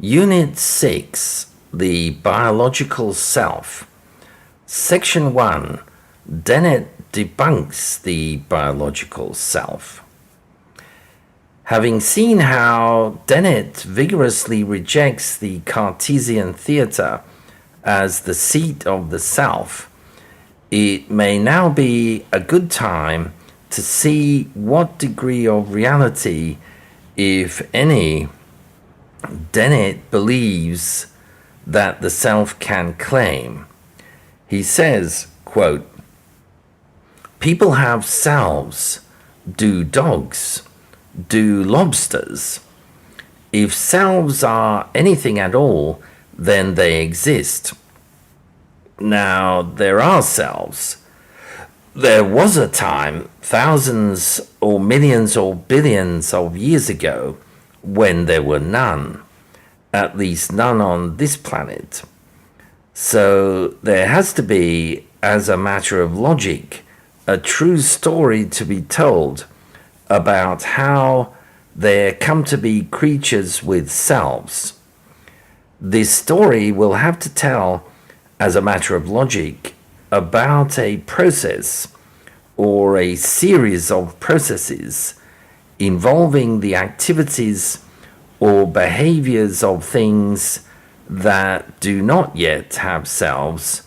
Unit 6, The Biological Self. Section 1, Dennett debunks the biological self. Having seen how Dennett vigorously rejects the Cartesian theatre as the seat of the self, it may now be a good time to see what degree of reality, if any, Dennett believes that the self can claim. He says, quote, "People have selves. Do dogs? Do lobsters? If selves are anything at all, then they exist. Now, there are selves. There was a time, thousands or millions or billions of years ago, when there were none, at least none on this planet. So there has to be, as a matter of logic, a true story to be told about how there come to be creatures with selves. This story will have to tell, as a matter of logic, about a process or a series of processes involving the activities or behaviors of things that do not yet have selves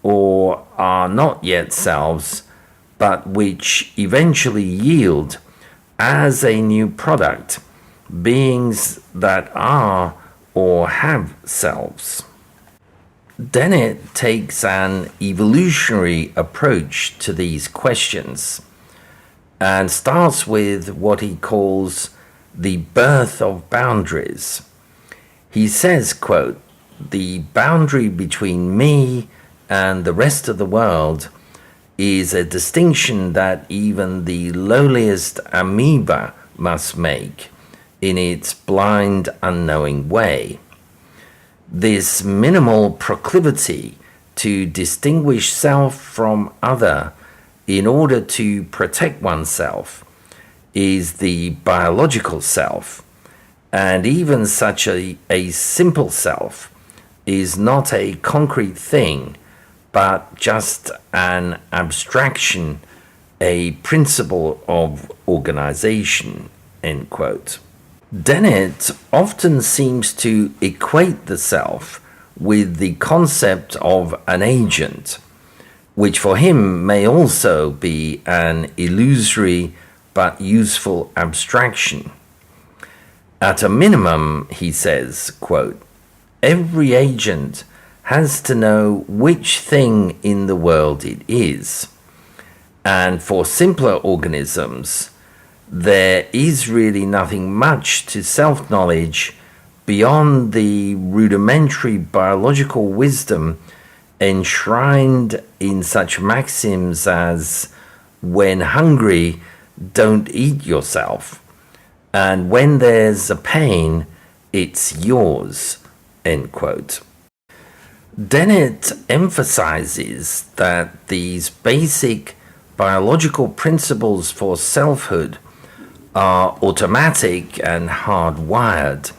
or are not yet selves, but which eventually yield as a new product beings that are or have selves." Dennett takes an evolutionary approach to these questions and starts with what he calls the birth of boundaries. He says, quote, "The boundary between me and the rest of the world is a distinction that even the lowliest amoeba must make in its blind, unknowing way. This minimal proclivity to distinguish self from other in order to protect oneself is the biological self, and even such a simple self is not a concrete thing, but just an abstraction, a principle of organization," end quote. Dennett often seems to equate the self with the concept of an agent, which for him may also be an illusory but useful abstraction. At a minimum, he says, quote, "Every agent has to know which thing in the world it is. And for simpler organisms, there is really nothing much to self-knowledge beyond the rudimentary biological wisdom enshrined in such maxims as, when hungry, don't eat yourself, and when there's a pain, it's yours," end quote. Dennett emphasizes that these basic biological principles for selfhood are automatic and hardwired,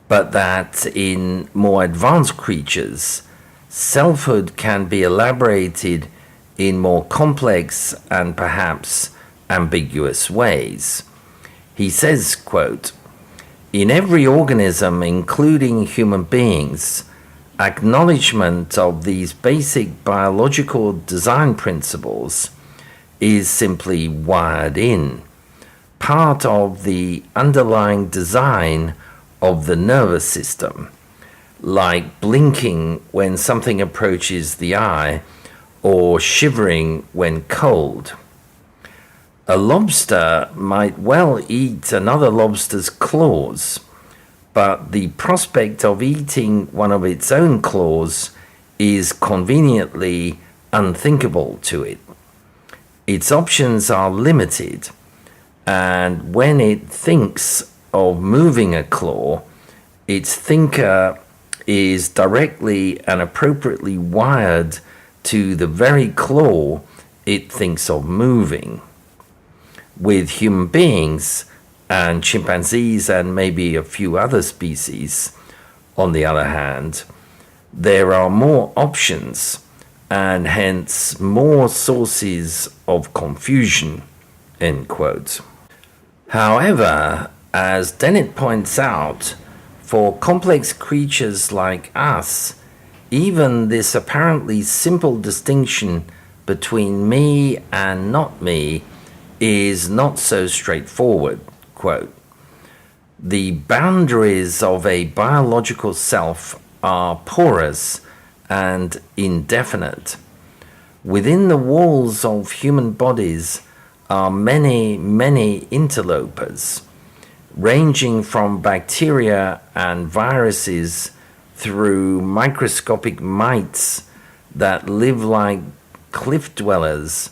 but that in more advanced creatures, selfhood can be elaborated in more complex and perhaps ambiguous ways. He says, quote, "In every organism, including human beings, acknowledgement of these basic biological design principles is simply wired in, part of the underlying design of the nervous system, like blinking when something approaches the eye or shivering when cold. A lobster might well eat another lobster's claws, but the prospect of eating one of its own claws is conveniently unthinkable to it. Its options are limited, and when it thinks of moving a claw, its thinker is directly and appropriately wired to the very claw it thinks of moving. With human beings and chimpanzees and maybe a few other species, On the other hand, there are more options and hence more sources of confusion, end quote. However, as Dennett points out, for complex creatures like us, even this apparently simple distinction between me and not me is not so straightforward. Quote, the boundaries of a biological self are porous and indefinite. Within the walls of human bodies are many, many interlopers, ranging from bacteria and viruses through microscopic mites that live like cliff dwellers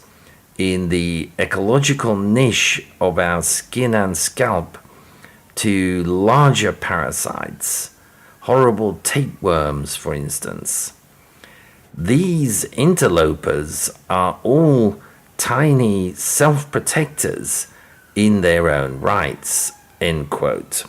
in the ecological niche of our skin and scalp, to larger parasites, horrible tapeworms, for instance. These interlopers are all tiny self-protectors in their own rights, end quote.